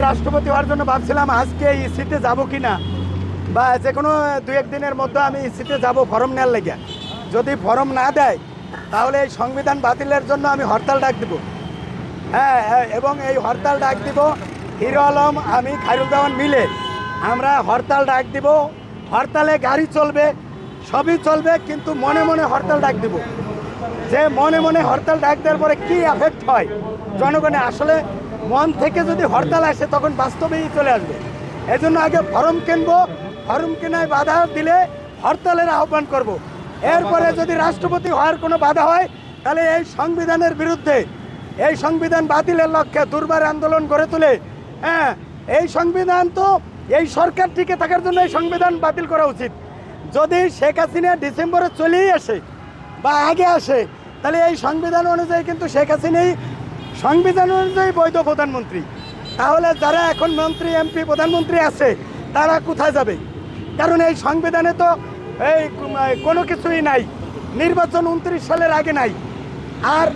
রাষ্ট্রপতি হওয়ার জন্য ভাবছিলাম আজকে ইসিতে যাব কি না, বা যে কোনো 2-1 দিনের মধ্যে আমি ইসিতে যাব ফর্ম নেওয়ার লেগে। যদি ফর্ম না দেয় তাহলে এই সংবিধান বাতিলের জন্য আমি হরতাল ডাক দেব। হ্যাঁ, এবং এই হরতাল ডাক দিব হিরো আলম, আমি, খায়রুল জামান মিলে আমরা হরতাল ডাক দিব। হরতালে গাড়ি চলবে, সবই চলবে, কিন্তু মনে মনে হরতাল ডাক দিব। যে মনে মনে হরতাল ডাক দেওয়ার পরে কী এফেক্ট হয় জনগণে, আসলে মন থেকে যদি হরতাল আসে তখন বাস্তবেই চলে আসবে। এই জন্য আগে ফর্ম কিনবো, ফর্ম কেনায় বাধা দিলে হরতালের আহ্বান করব। এরপরে যদি রাষ্ট্রপতি হওয়ার কোনো বাধা হয় তাহলে এই সংবিধানের বিরুদ্ধে, এই সংবিধান বাতিলের লক্ষ্যে দুর্বার আন্দোলন গড়ে তুলে, হ্যাঁ, এই সংবিধান তো এই সরকার টিকে থাকার জন্য এই সংবিধান বাতিল করা উচিত। যদি শেখ হাসিনা ডিসেম্বরে চলেই আসে বা আগে আসে তাহলে এই সংবিধান অনুযায়ী কিন্তু শেখ হাসিনাই সংবিধান অনুযায়ী বৈধ প্রধানমন্ত্রী। তাহলে যারা এখন মন্ত্রী, এমপি, প্রধানমন্ত্রী আছে তারা কোথায় যাবে? কারণ এই সংবিধানে তো এই কোনো কিছুই নাই, নির্বাচন 29 সালের আগে নাই। আর